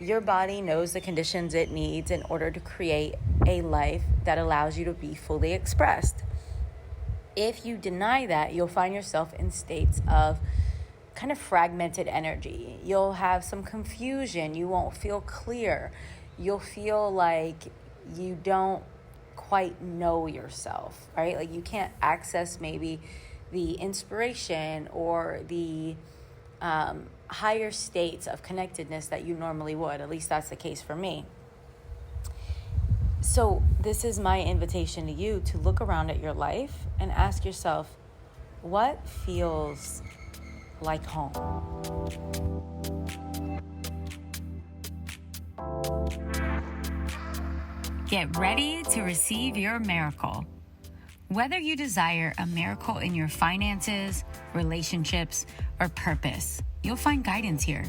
Your body knows the conditions it needs in order to create a life that allows you to be fully expressed. If you deny that, you'll find yourself in states of kind of fragmented energy. You'll have some confusion. You won't feel clear. You'll feel like you don't quite know yourself, right? Like you can't access maybe the inspiration or the higher states of connectedness that you normally would. At least that's the case for me. So this is my invitation to you to look around at your life and ask yourself, what feels like home? Get ready to receive your miracle. Whether you desire a miracle in your finances, relationships, or purpose, you'll find guidance here.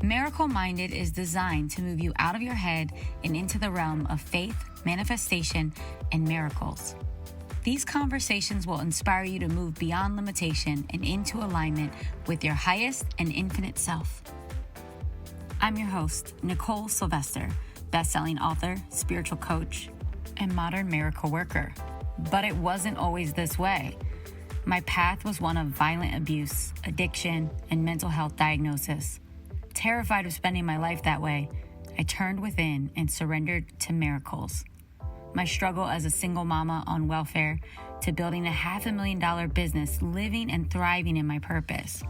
Miracle Minded is designed to move you out of your head and into the realm of faith, manifestation, and miracles. These conversations will inspire you to move beyond limitation and into alignment with your highest and infinite self. I'm your host, Nicole Sylvester, best-selling author, spiritual coach, and modern miracle worker. But it wasn't always this way. My path was one of violent abuse, addiction, and mental health diagnosis. Terrified of spending my life that way, I turned within and surrendered to miracles. My struggle as a single mama on welfare to building a $500,000 business, living and thriving in my purpose.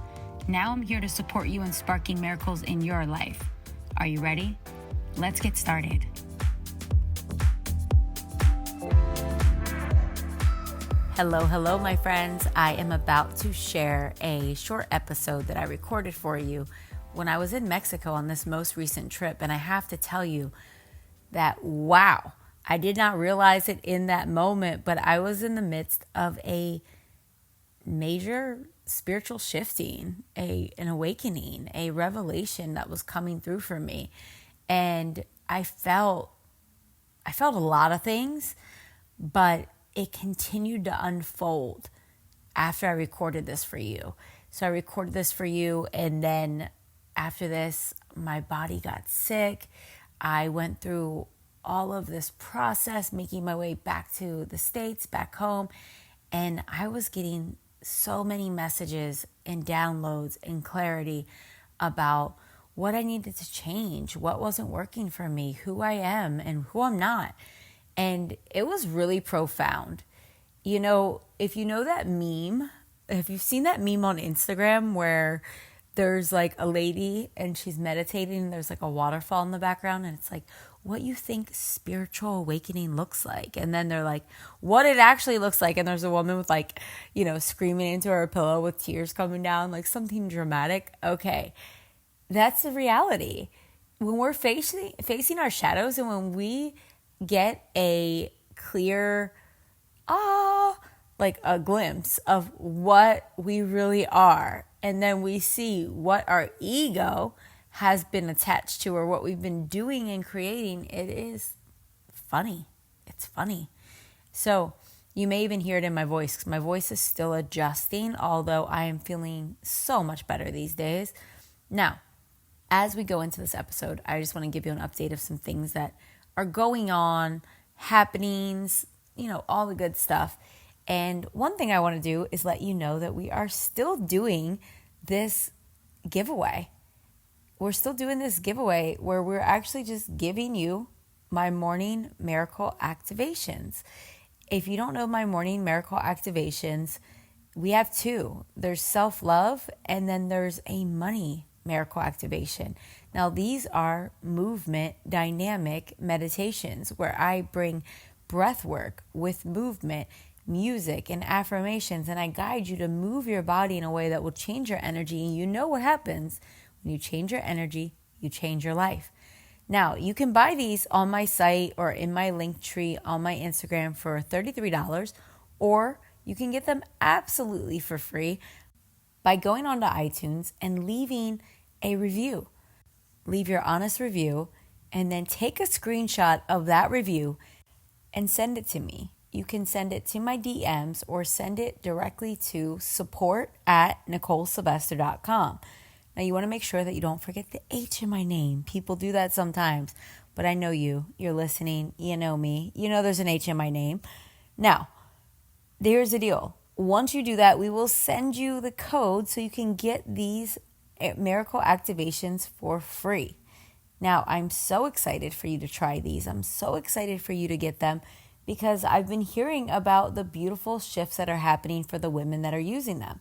Now I'm here to support you in sparking miracles in your life. Are you ready? Let's get started. Hello, my friends. I am about to share a short episode that I recorded for you when I was in Mexico on this most recent trip. And I have to tell you that, wow, I did not realize it in that moment, but I was in the midst of a major spiritual shifting, an awakening, a revelation that was coming through for me. And I felt a lot of things, but it continued to unfold after I recorded this for you. So I recorded this for you, and then after this, my body got sick. I went through all of this process, making my way back to the States, back home, and I was getting so many messages and downloads and clarity about what I needed to change, what wasn't working for me, who I am and who I'm not. And it was really profound. You know, if you know that meme, if you've seen that meme on Instagram where there's like a lady and she's meditating and there's like a waterfall in the background and it's like, what you think spiritual awakening looks like. And then they're like, what it actually looks like. And there's a woman with like, you know, screaming into her pillow with tears coming down, like something dramatic. Okay, that's the reality. When we're facing our shadows and when we get a clear, like a glimpse of what we really are, and then we see what our ego has been attached to or what we've been doing and creating, it is funny. It's funny. So you may even hear it in my voice because my voice is still adjusting, although I am feeling so much better these days. Now, as we go into this episode, I just want to give you an update of some things that are going on, happenings, you know, all the good stuff. And one thing I want to do is let you know that we are still doing this giveaway. We're still doing this giveaway where we're actually just giving you my morning miracle activations. If you don't know my morning miracle activations, we have two. There's self-love and then there's a money miracle activation. Now, these are movement dynamic meditations where I bring breath work with movement, music, and affirmations, and I guide you to move your body in a way that will change your energy. And you know what happens when you change your energy, you change your life. Now, you can buy these on my site or in my link tree on my Instagram for $33, or you can get them absolutely for free by going onto iTunes and leaving a review. Leave your honest review and then take a screenshot of that review and send it to me. You can send it to my DMs or send it directly to support@NicoleSylvester.com. Now, you want to make sure that you don't forget the H in my name. People do that sometimes, but I know you. You're listening. You know me. You know there's an H in my name. Now, here's the deal. Once you do that, we will send you the code so you can get these miracle activations for free. Now, I'm so excited for you to try these. I'm so excited for you to get them because I've been hearing about the beautiful shifts that are happening for the women that are using them.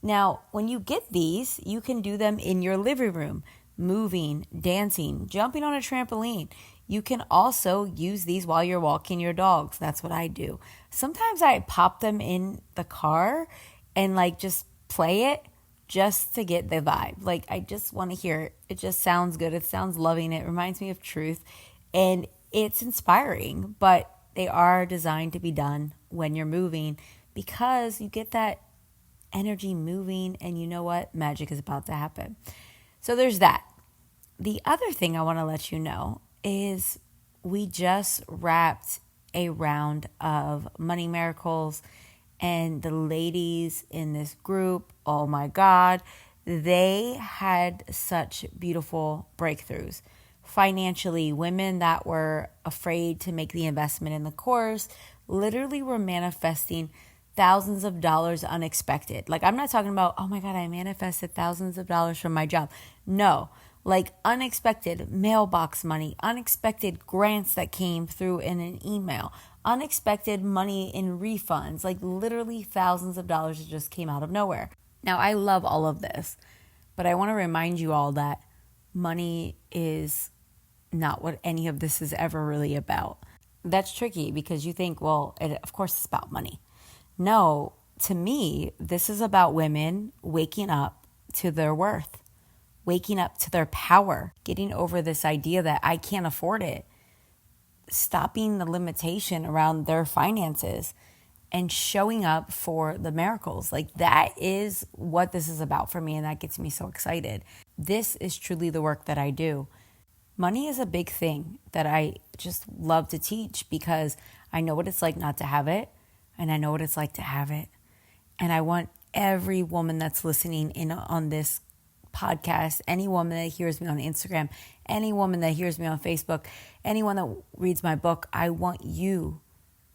Now, when you get these, you can do them in your living room, moving, dancing, jumping on a trampoline. You can also use these while you're walking your dogs. That's what I do. Sometimes I pop them in the car and just play it just to get the vibe. I just want to hear it. It just sounds good. It sounds loving. It reminds me of truth. And it's inspiring, but they are designed to be done when you're moving because you get that energy moving and you know what? Magic is about to happen. So there's that. The other thing I want to let you know is we just wrapped a round of Money Miracles, and the ladies in this group, oh my God, they had such beautiful breakthroughs. Financially, women that were afraid to make the investment in the course literally were manifesting thousands of dollars unexpected. I'm not talking about, oh my God, I manifested thousands of dollars from my job. No, unexpected mailbox money, unexpected grants that came through in an email, unexpected money in refunds, literally thousands of dollars that just came out of nowhere. Now, I love all of this, but I want to remind you all that money is not what any of this is ever really about. That's tricky because you think, well, of course it's about money. No, to me, this is about women waking up to their worth, waking up to their power, getting over this idea that I can't afford it, stopping the limitation around their finances and showing up for the miracles. That is what this is about for me, and that gets me so excited. This is truly the work that I do. Money is a big thing that I just love to teach because I know what it's like not to have it, and I know what it's like to have it. And I want every woman that's listening in on this podcast, any woman that hears me on Instagram, any woman that hears me on Facebook, anyone that reads my book, I want you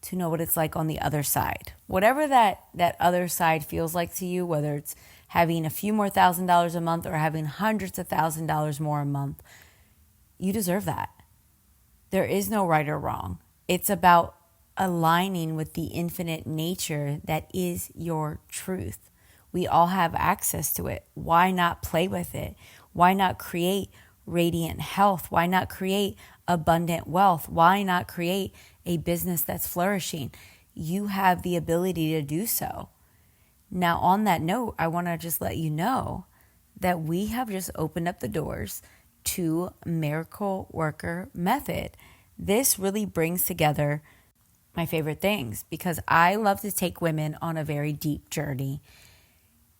to know what it's like on the other side. Whatever that other side feels like to you, whether it's having a few more $1,000s a month or having hundreds of $1,000s more a month, you deserve that. There is no right or wrong. It's about aligning with the infinite nature that is your truth. We all have access to it. Why not play with it? Why not create radiant health? Why not create abundant wealth? Why not create a business that's flourishing? You have the ability to do so. Now, on that note, I want to just let you know that we have just opened up the doors to Miracle Worker Method. This really brings together my favorite things because I love to take women on a very deep journey,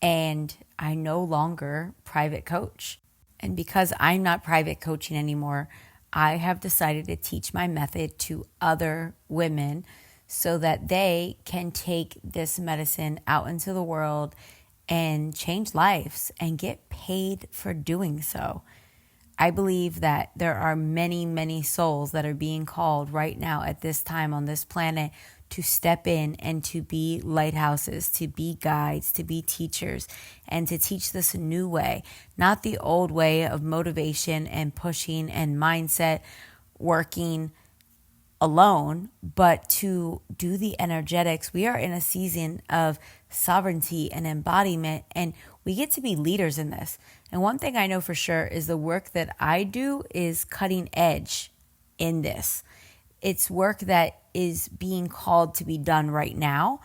and I no longer private coach. And because I'm not private coaching anymore, I have decided to teach my method to other women so that they can take this medicine out into the world and change lives and get paid for doing so. I believe that there are many, many souls that are being called right now at this time on this planet to step in and to be lighthouses, to be guides, to be teachers, and to teach this new way, not the old way of motivation and pushing and mindset working alone, but to do the energetics. We are in a season of sovereignty and embodiment, and we get to be leaders in this. And one thing I know for sure is the work that I do is cutting edge in this. It's work that is being called to be done right now.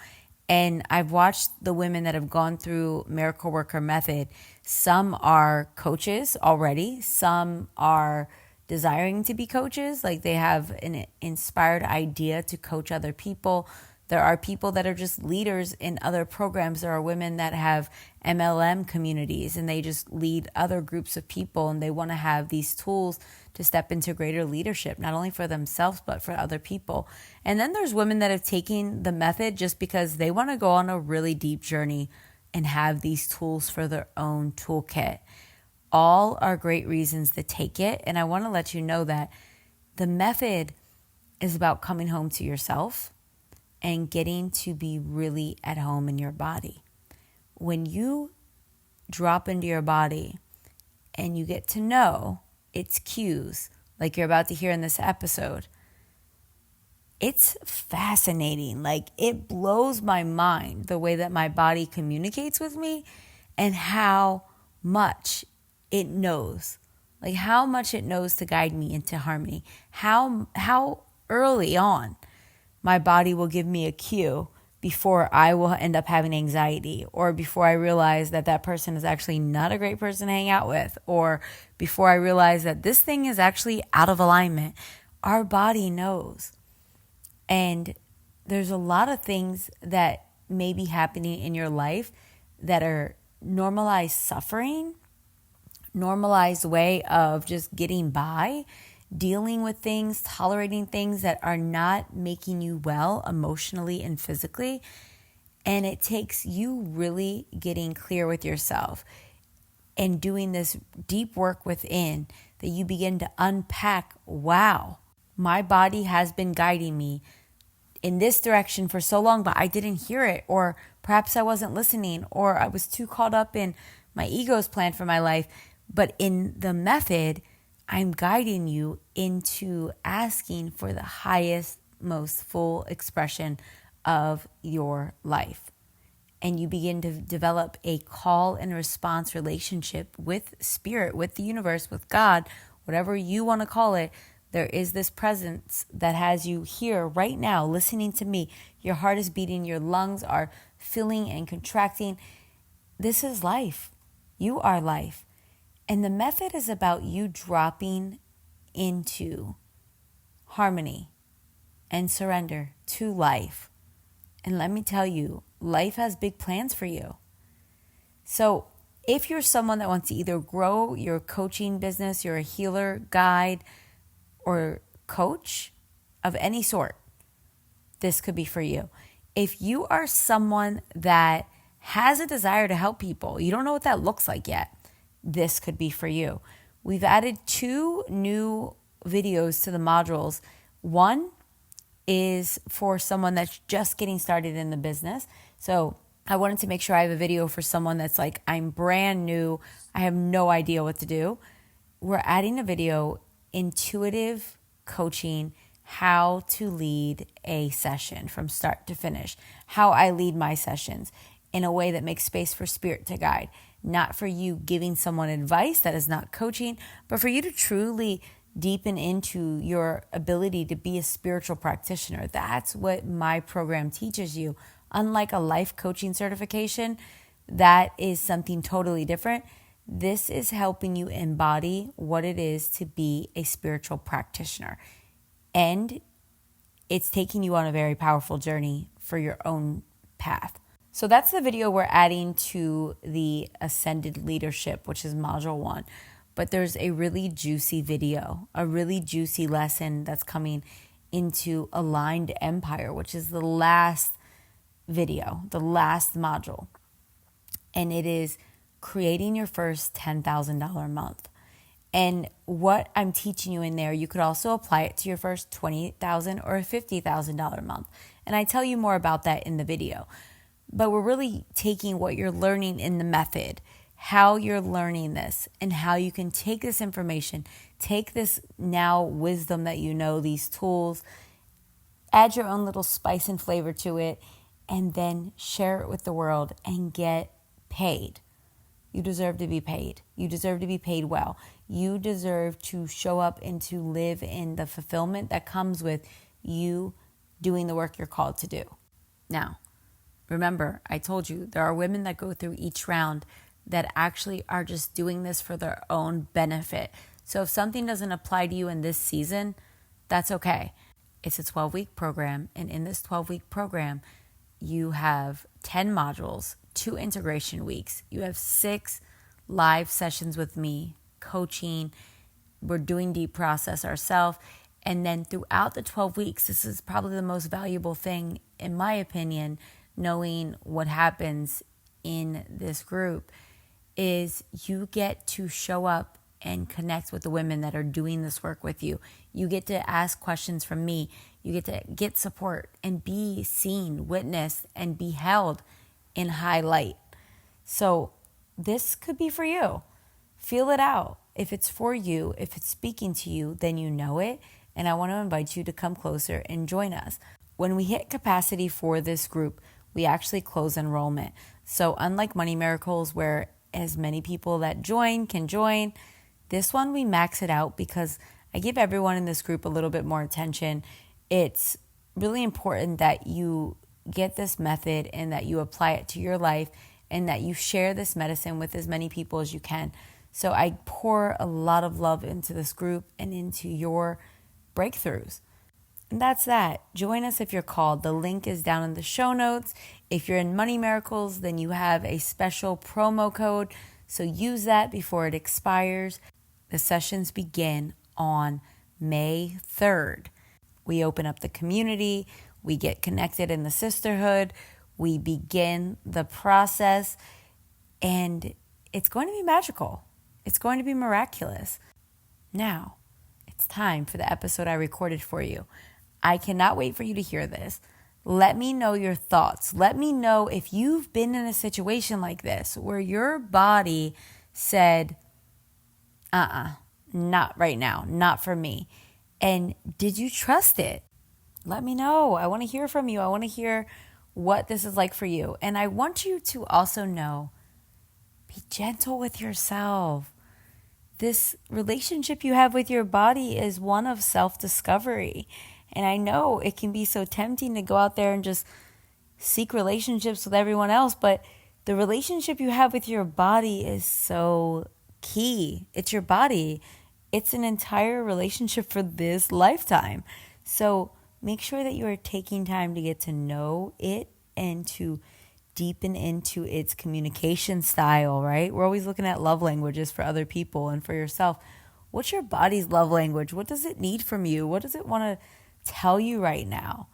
And I've watched the women that have gone through Miracle Worker Method. Some are coaches already. Some are desiring to be coaches. They have an inspired idea to coach other people. There are people that are just leaders in other programs. There are women that have MLM communities and they just lead other groups of people, and they want to have these tools to step into greater leadership, not only for themselves, but for other people. And then there's women that have taken the method just because they want to go on a really deep journey and have these tools for their own toolkit. all are great reasons to take it. And I want to let you know that the method is about coming home to yourself and getting to be really at home in your body. When you drop into your body and you get to know its cues, like you're about to hear in this episode, it's fascinating. Like, it blows my mind the way that my body communicates with me and how much it knows. Like, how much it knows to guide me into harmony. How early on my body will give me a cue before I will end up having anxiety, or before I realize that that person is actually not a great person to hang out with, or before I realize that this thing is actually out of alignment. Our body knows. And there's a lot of things that may be happening in your life that are normalized suffering, normalized way of just getting by, dealing with things, tolerating things that are not making you well emotionally and physically. And it takes you really getting clear with yourself and doing this deep work within that you begin to unpack, wow, my body has been guiding me in this direction for so long, but I didn't hear it, or perhaps I wasn't listening, or I was too caught up in my ego's plan for my life. But in the method, I'm guiding you into asking for the highest, most full expression of your life. And you begin to develop a call and response relationship with spirit, with the universe, with God, whatever you want to call it. There is this presence that has you here right now listening to me. Your heart is beating, your lungs are filling and contracting. This is life. You are life. And the method is about you dropping into harmony and surrender to life. And let me tell you, life has big plans for you. So if you're someone that wants to either grow your coaching business, you're a healer, guide, or coach of any sort, this could be for you. If you are someone that has a desire to help people, you don't know what that looks like yet, this could be for you. We've added 2 new videos to the modules. One is for someone that's just getting started in the business. So I wanted to make sure I have a video for someone that's like, I'm brand new, I have no idea what to do. We're adding a video, intuitive coaching, how to lead a session from start to finish, how I lead my sessions in a way that makes space for spirit to guide, not for you giving someone advice. That is not coaching, but for you to truly deepen into your ability to be a spiritual practitioner. That's what my program teaches you. Unlike a life coaching certification, that is something totally different. This is helping you embody what it is to be a spiritual practitioner. And it's taking you on a very powerful journey for your own path. So that's the video we're adding to the Ascended Leadership, which is module 1. But there's a really juicy video, a really juicy lesson that's coming into Aligned Empire, which is the last video, the last module. And it is creating your first $10,000 month. And what I'm teaching you in there, you could also apply it to your first $20,000 or $50,000 month. And I tell you more about that in the video. But we're really taking what you're learning in the method, how you're learning this, and how you can take this information, take this now wisdom that you know, these tools, add your own little spice and flavor to it, and then share it with the world and get paid. You deserve to be paid. You deserve to be paid well. You deserve to show up and to live in the fulfillment that comes with you doing the work you're called to do. Now, remember, I told you there are women that go through each round that actually are just doing this for their own benefit. So if something doesn't apply to you in this season, that's okay. It's a 12-week program, and in this 12-week program, you have 10 modules, 2 integration weeks. You have 6 live sessions with me, coaching. We're doing deep process ourselves. And then throughout the 12 weeks, this is probably the most valuable thing, in my opinion, knowing what happens in this group, is you get to show up and connect with the women that are doing this work with you. You get to ask questions from me. You get to get support and be seen, witnessed, and be held in high light. So this could be for you. Feel it out. If it's for you, if it's speaking to you, then you know it. And I want to invite you to come closer and join us. When we hit capacity for this group, we actually close enrollment. So unlike Money Miracles, where as many people that join can join, this one we max it out because I give everyone in this group a little bit more attention. It's really important that you get this method and that you apply it to your life and that you share this medicine with as many people as you can. So I pour a lot of love into this group and into your breakthroughs. And that's that. Join us if you're called. The link is down in the show notes. If you're in Money Miracles, then you have a special promo code. So use that before it expires. The sessions begin on May 3rd. We open up the community. We get connected in the sisterhood. We begin the process. And it's going to be magical. It's going to be miraculous. Now, it's time for the episode I recorded for you. I cannot wait for you to hear this. Let me know your thoughts. Let me know if you've been in a situation like this where your body said, not right now, not for me. And did you trust it? Let me know. I want to hear from you. I want to hear what this is like for you. And I want you to also know, be gentle with yourself. This relationship you have with your body is one of self-discovery. And I know it can be so tempting to go out there and just seek relationships with everyone else, but the relationship you have with your body is so key. It's your body. It's an entire relationship for this lifetime. So make sure that you are taking time to get to know it and to deepen into its communication style, right? We're always looking at love languages for other people and for yourself. What's your body's love language? What does it need from you? What does it want to tell you right now?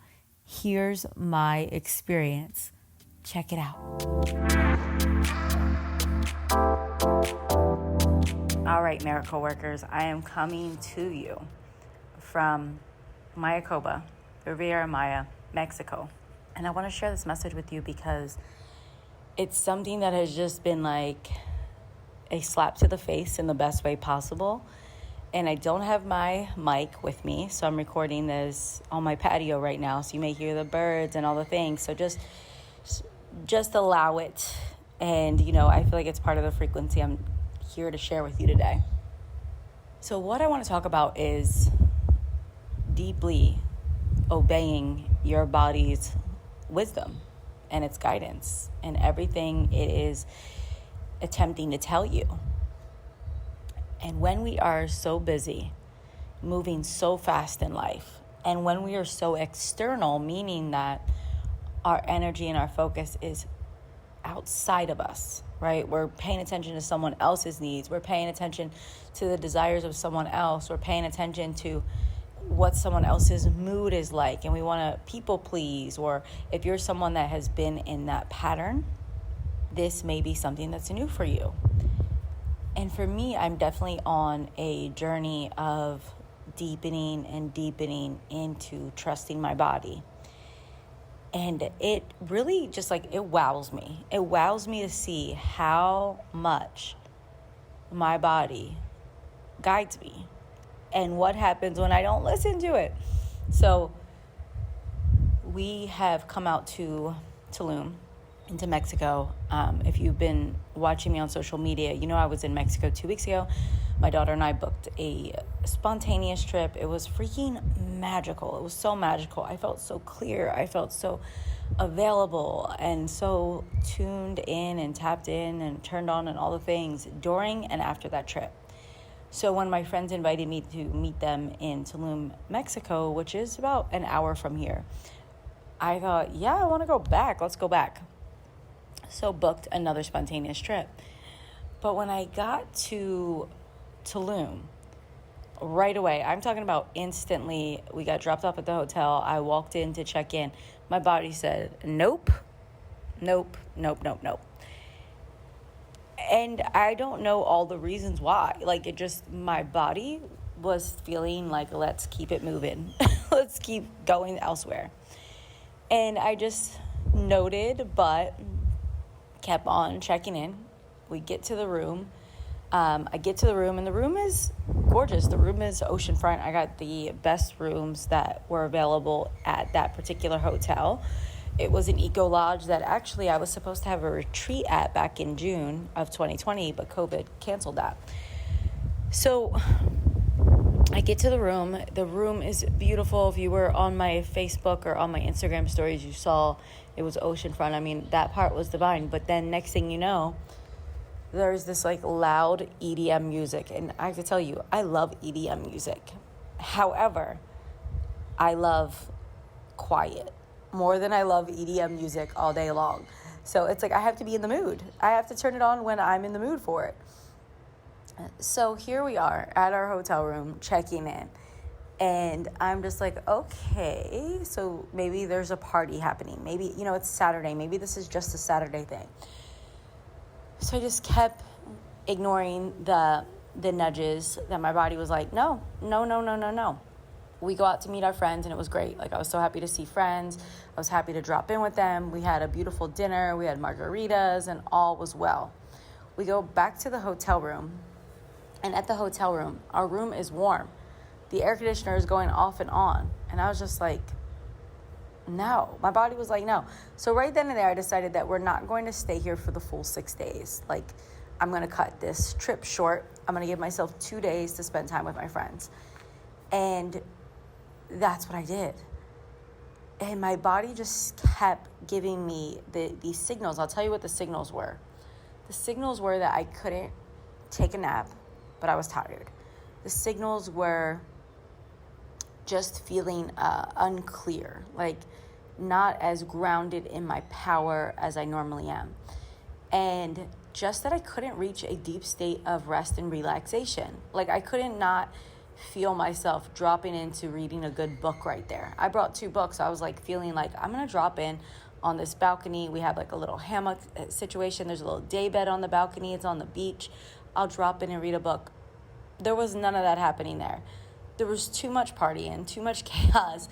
Here's my experience. Check it out. All right, miracle workers, I am coming to you from Mayakoba, Riviera Maya, Mexico. And I want to share this message with you because it's something that has just been like a slap to the face in the best way possible. And I don't have my mic with me, so I'm recording this on my patio right now. So you may hear the birds and all the things. So just allow it. And, I feel like it's part of the frequency I'm here to share with you today. So what I want to talk about is deeply obeying your body's wisdom and its guidance and everything it is attempting to tell you. And when we are so busy, moving so fast in life, and when we are so external, meaning that our energy and our focus is outside of us, right? We're paying attention to someone else's needs. We're paying attention to the desires of someone else. We're paying attention to what someone else's mood is like, and we want to people please. Or if you're someone that has been in that pattern, this may be something that's new for you. And for me, I'm definitely on a journey of deepening into trusting my body. And it really just it wows me. It wows me to see how much my body guides me and what happens when I don't listen to it. So we have come out to Tulum, into Mexico. If you've been watching me on social media, I was in Mexico 2 weeks ago. My daughter and I booked a spontaneous trip. It was freaking magical. It was so magical. I felt so clear. I felt so available and so tuned in and tapped in and turned on and all the things during and after that trip. So when my friends invited me to meet them in Tulum, Mexico, which is about an hour from here, I thought, yeah, I want to go back. Let's go back. So booked another spontaneous trip. But when I got to Tulum, right away, I'm talking about instantly, we got dropped off at the hotel. I walked in to check in. My body said, nope. And I don't know all the reasons why. Like, it just, my body was feeling like, let's keep it moving. Let's keep going elsewhere. And I just noted, but kept on checking in. We get to the room. I get to the room, and the room is gorgeous. The room is oceanfront. I got the best rooms that were available at that particular hotel. It was an eco lodge that actually I was supposed to have a retreat at back in June of 2020, but COVID canceled that. So I get to the room. The room is beautiful. If you were on my Facebook or on my Instagram stories, you saw it was oceanfront. I mean, that part was divine. But then next thing you know, there's this like loud EDM music. And I have to tell you, I love EDM music. However, I love quiet more than I love EDM music all day long. So it's like I have to be in the mood. I have to turn it on when I'm in the mood for it. So here we are at our hotel room checking in. And I'm just like, okay, so maybe there's a party happening. Maybe, it's Saturday. Maybe this is just a Saturday thing. So I just kept ignoring the nudges that my body was like, no. We go out to meet our friends, and it was great. Like, I was so happy to see friends. I was happy to drop in with them. We had a beautiful dinner. We had margaritas, and all was well. We go back to the hotel room, and at the hotel room, our room is warm. The air conditioner is going off and on, and I was just like, no. My body was like, no. So right then and there, I decided that we're not going to stay here for the full 6 days. Like, I'm going to cut this trip short. I'm going to give myself 2 days to spend time with my friends. And that's what I did. And my body just kept giving me these signals. I'll tell you what the signals were. The signals were that I couldn't take a nap, but I was tired. The signals were just feeling unclear, like not as grounded in my power as I normally am. And just that I couldn't reach a deep state of rest and relaxation. Like, I couldn't not feel myself dropping into reading a good book right there. I brought 2 books. I was like feeling like I'm going to drop in on this balcony. We have like a little hammock situation. There's a little day bed on the balcony. It's on the beach. I'll drop in and read a book. There was none of that happening there. There was too much partying, too much chaos.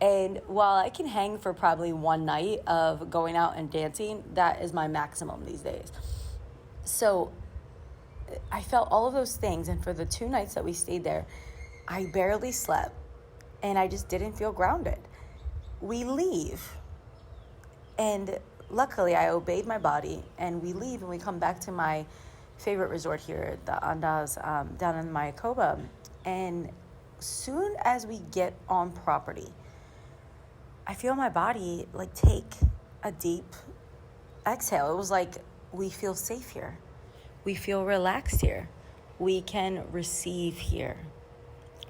And while I can hang for probably one night of going out and dancing, that is my maximum these days. So I felt all of those things. And for the 2 nights that we stayed there, I barely slept, and I just didn't feel grounded. We leave, and luckily I obeyed my body, and we leave, and we come back to my favorite resort here, the Andaz, down in Mayakoba. And soon as we get on property, I feel my body like take a deep exhale. It was like, we feel safe here. We feel relaxed here. We can receive here.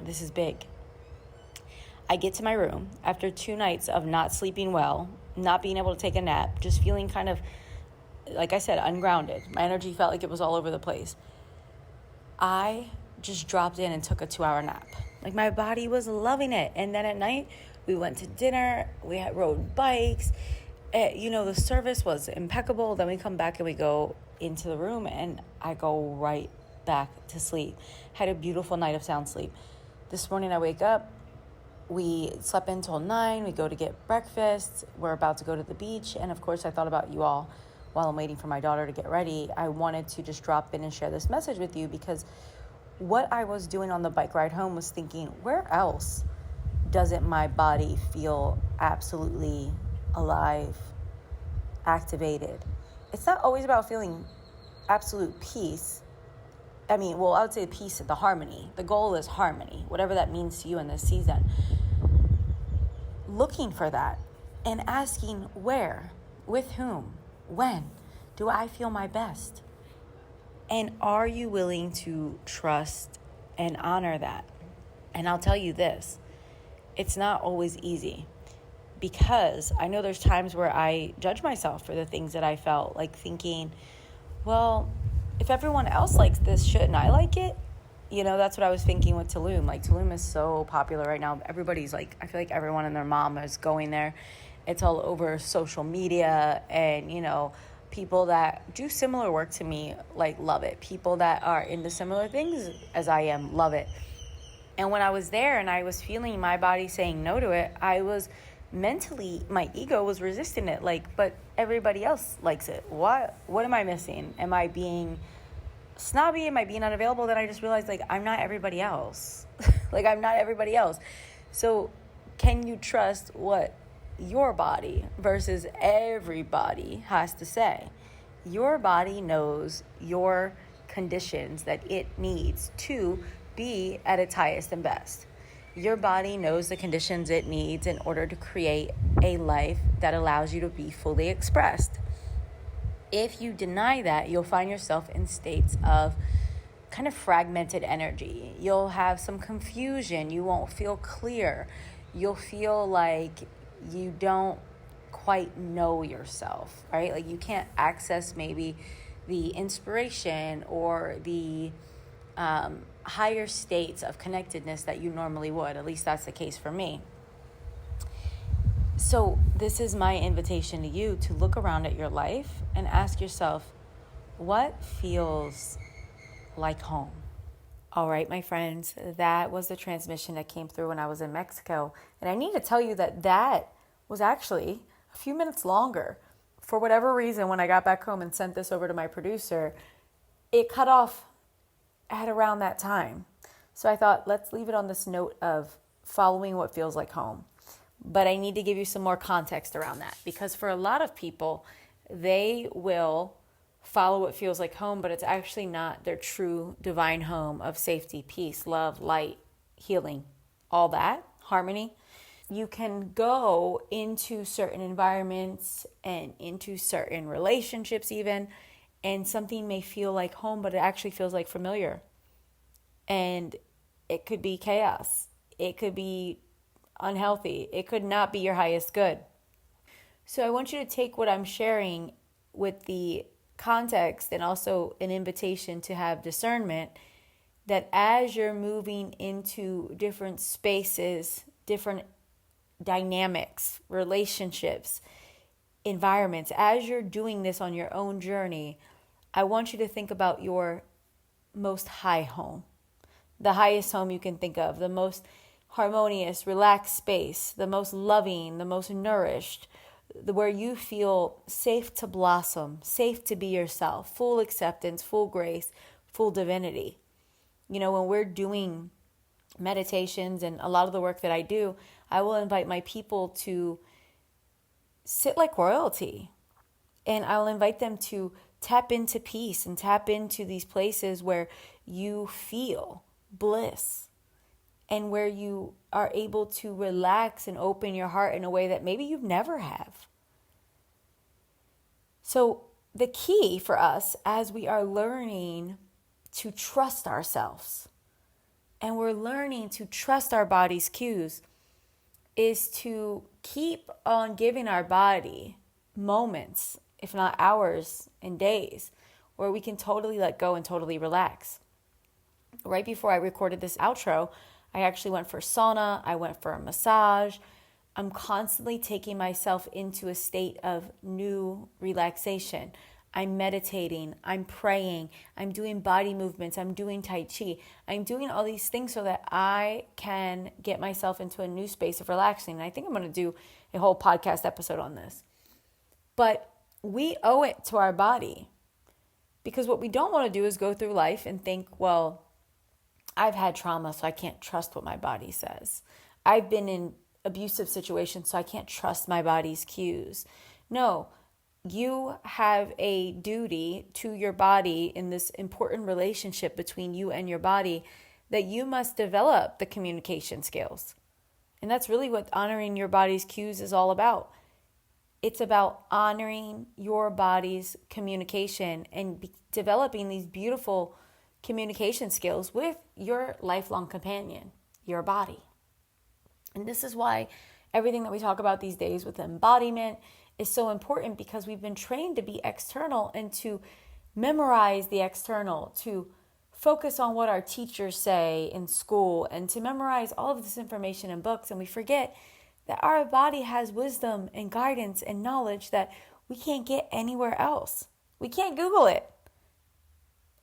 This is big. I get to my room after 2 nights of not sleeping well, not being able to take a nap, just feeling kind of, like I said, ungrounded. My energy felt like it was all over the place. I just dropped in and took a 2-hour nap. Like, my body was loving it. And then at night, we went to dinner. We rode bikes. The service was impeccable. Then we come back and we go into the room, and I go right back to sleep. Had a beautiful night of sound sleep. This morning I wake up, we slept until 9, we go to get breakfast, we're about to go to the beach, and of course I thought about you all while I'm waiting for my daughter to get ready. I wanted to just drop in and share this message with you, because what I was doing on the bike ride home was thinking, where else doesn't my body feel absolutely alive, activated? It's not always about feeling absolute peace. I would say peace, the harmony. The goal is harmony, whatever that means to you in this season. Looking for that and asking where, with whom, when do I feel my best? And are you willing to trust and honor that? And I'll tell you this, it's not always easy, because I know there's times where I judge myself for the things that I felt, like thinking, well, if everyone else likes this, shouldn't I like it? That's what I was thinking with Tulum. Like, Tulum is so popular right now. Everybody's like, I feel like everyone and their mom is going there. It's all over social media, and, People that do similar work to me, like, love it. People that are into similar things as I am, love it. And when I was there and I was feeling my body saying no to it, I was mentally, my ego was resisting it. Like, but everybody else likes it. What am I missing? Am I being snobby? Am I being unavailable? Then I just realized, like, I'm not everybody else. Like, I'm not everybody else. So can you trust what your body versus everybody has to say? Your body knows your conditions that it needs to be at its highest and best. Your body knows the conditions it needs in order to create a life that allows you to be fully expressed. If you deny that, you'll find yourself in states of kind of fragmented energy. You'll have some confusion. You won't feel clear. You'll feel like you don't quite know yourself, right? Like you can't access maybe the inspiration or the higher states of connectedness that you normally would. At least that's the case for me. So this is my invitation to you to look around at your life and ask yourself, what feels like home? All right, my friends, that was the transmission that came through when I was in Mexico. And I need to tell you that was actually a few minutes longer. For whatever reason, when I got back home and sent this over to my producer, it cut off at around that time. So I thought, let's leave it on this note of following what feels like home. But I need to give you some more context around that, because for a lot of people, they will follow what feels like home, but it's actually not their true divine home of safety, peace, love, light, healing, all that, harmony. You can go into certain environments and into certain relationships even, and something may feel like home, but it actually feels like familiar. And it could be chaos. It could be unhealthy. It could not be your highest good. So I want you to take what I'm sharing with the context and also an invitation to have discernment, that as you're moving into different spaces, different dynamics, relationships, environments, as you're doing this on your own journey, I want you to think about your most high home, the highest home you can think of, the most harmonious, relaxed space, the most loving, the most nourished, where you feel safe to blossom, safe to be yourself, full acceptance, full grace, full divinity. You know, when we're doing meditations and a lot of the work that I do, I will invite my people to sit like royalty. And I'll invite them to tap into peace and tap into these places where you feel bliss and where you are able to relax and open your heart in a way that maybe you've never have. So the key for us as we are learning to trust ourselves and we're learning to trust our body's cues is to keep on giving our body moments, if not hours and days, where we can totally let go and totally relax. Right before I recorded this outro, I actually went for sauna, I went for a massage. I'm constantly taking myself into a state of new relaxation. I'm meditating, I'm praying, I'm doing body movements, I'm doing Tai Chi. I'm doing all these things so that I can get myself into a new space of relaxing. And I think I'm going to do a whole podcast episode on this. But we owe it to our body, because what we don't want to do is go through life and think, well, I've had trauma, so I can't trust what my body says. I've been in abusive situations, so I can't trust my body's cues. No, you have a duty to your body in this important relationship between you and your body, that you must develop the communication skills. And that's really what honoring your body's cues is all about. It's about honoring your body's communication and developing these beautiful communication skills with your lifelong companion, your body. And this is why everything that we talk about these days with embodiment is so important, because we've been trained to be external and to memorize the external, to focus on what our teachers say in school, and to memorize all of this information in books. And we forget that our body has wisdom and guidance and knowledge that we can't get anywhere else. We can't Google it.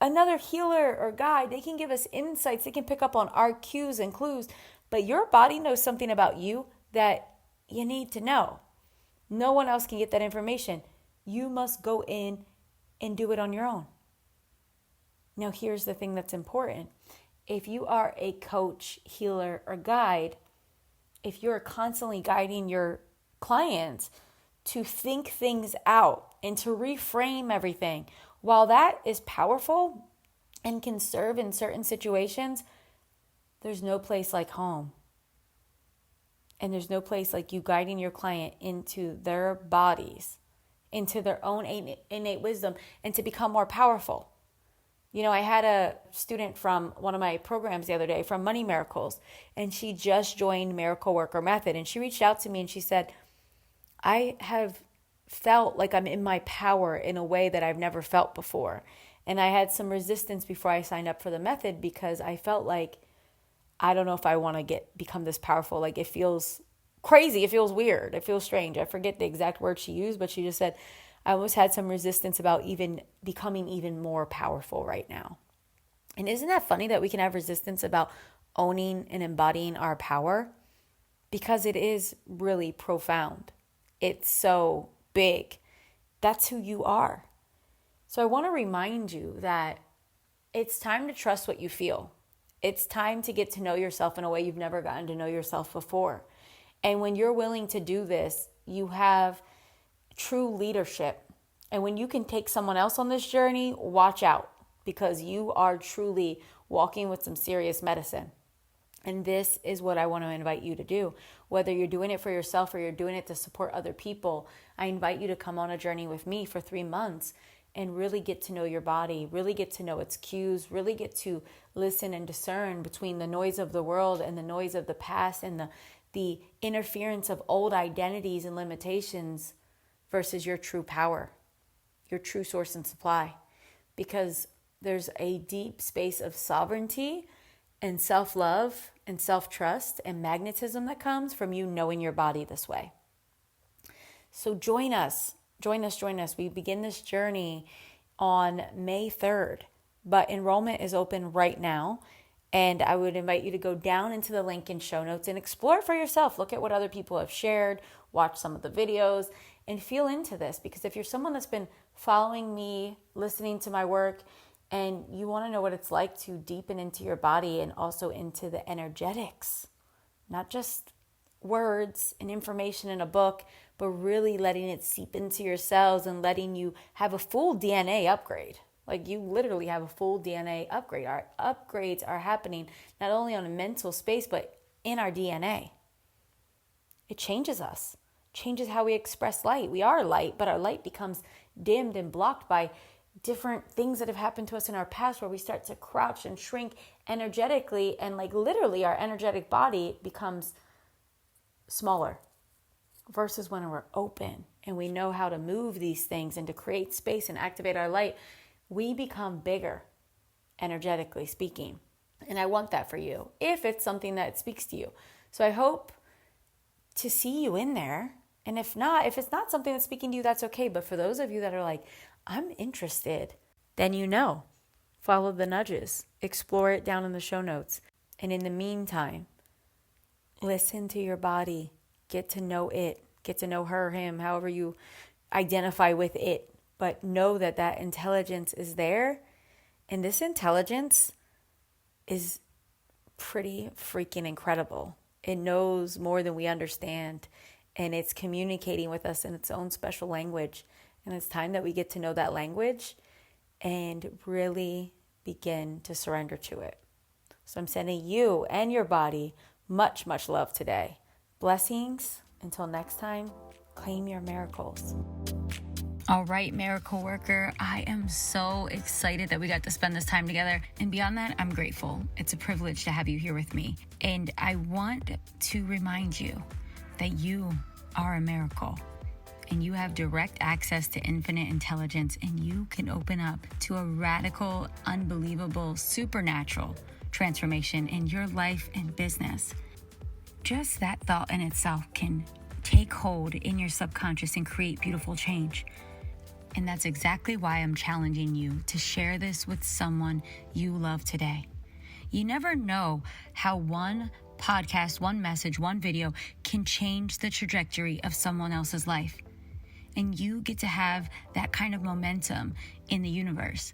Another healer or guide, they can give us insights. They can pick up on our cues and clues. But your body knows something about you that you need to know. No one else can get that information. You must go in and do it on your own. Now, here's the thing that's important. If you are a coach, healer, or guide, if you're constantly guiding your clients to think things out and to reframe everything, while that is powerful and can serve in certain situations, there's no place like home. And there's no place like you guiding your client into their bodies, into their own innate wisdom, and to become more powerful. You know, I had a student from one of my programs the other day from Money Miracles, and she just joined Miracle Worker Method. And she reached out to me and she said, I have felt like I'm in my power in a way that I've never felt before. And I had some resistance before I signed up for the method because I felt like, I don't know if I want to become this powerful. Like, it feels crazy. It feels weird. It feels strange. I forget the exact word she used, but she just said, I almost had some resistance about even becoming even more powerful right now. And isn't that funny that we can have resistance about owning and embodying our power? Because it is really profound. It's so big. That's who you are. So I want to remind you that it's time to trust what you feel. It's time to get to know yourself in a way you've never gotten to know yourself before. And when you're willing to do this, you have true leadership. And when you can take someone else on this journey, watch out, because you are truly walking with some serious medicine. And this is what I want to invite you to do. Whether you're doing it for yourself or you're doing it to support other people, I invite you to come on a journey with me for 3 months and really get to know your body, really get to know its cues, really get to listen and discern between the noise of the world and the noise of the past and the interference of old identities and limitations versus your true power, your true source and supply. Because there's a deep space of sovereignty and self-love and self-trust and magnetism that comes from you knowing your body this way. So join us. We begin this journey on May 3rd, but enrollment is open right now. And I would invite you to go down into the link in show notes and explore for yourself. Look at what other people have shared, watch some of the videos, and feel into this. Because if you're someone that's been following me, listening to my work, and you want to know what it's like to deepen into your body and also into the energetics, not just words and information in a book, but really letting it seep into your cells and letting you have a full DNA upgrade. Like, you literally have a full DNA upgrade. Our upgrades are happening not only on a mental space, but in our DNA. It changes us, changes how we express light. We are light, but our light becomes dimmed and blocked by different things that have happened to us in our past, where we start to crouch and shrink energetically, and like literally our energetic body becomes smaller versus when we're open and we know how to move these things and to create space and activate our light, we become bigger, energetically speaking. And I want that for you, if it's something that speaks to you. So I hope to see you in there. And if it's not something that's speaking to you, that's okay. But for those of you that are like, I'm interested, then follow the nudges, explore it down in the show notes. And in the meantime, listen to your body, get to know it, get to know her, him, however you identify with it. But know that intelligence is there. And this intelligence is pretty freaking incredible. It knows more than we understand. And it's communicating with us in its own special language. And it's time that we get to know that language and really begin to surrender to it. So I'm sending you and your body much, much love today. Blessings. Until next time, claim your miracles. All right, miracle worker, I am so excited that we got to spend this time together. And beyond that, I'm grateful. It's a privilege to have you here with me. And I want to remind you that you are a miracle. And you have direct access to infinite intelligence, and you can open up to a radical, unbelievable, supernatural transformation in your life and business. Just that thought in itself can take take hold in your subconscious and create beautiful change. And that's exactly why I'm challenging you to share this with someone you love today. You never know how one podcast, one message, one video can change the trajectory of someone else's life. And you get to have that kind of momentum in the universe.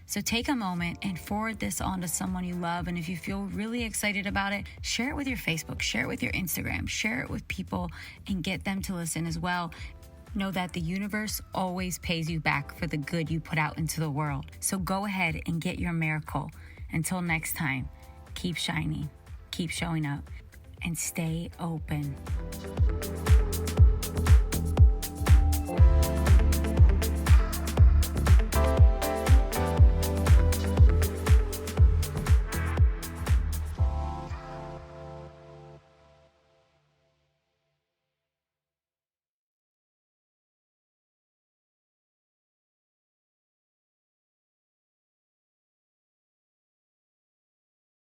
So take a moment and forward this on to someone you love. And if you feel really excited about it, share it with your Facebook, share it with your Instagram, share it with people and get them to listen as well. Know that the universe always pays you back for the good you put out into the world. So go ahead and get your miracle. Until next time, keep shining, keep showing up, and stay open.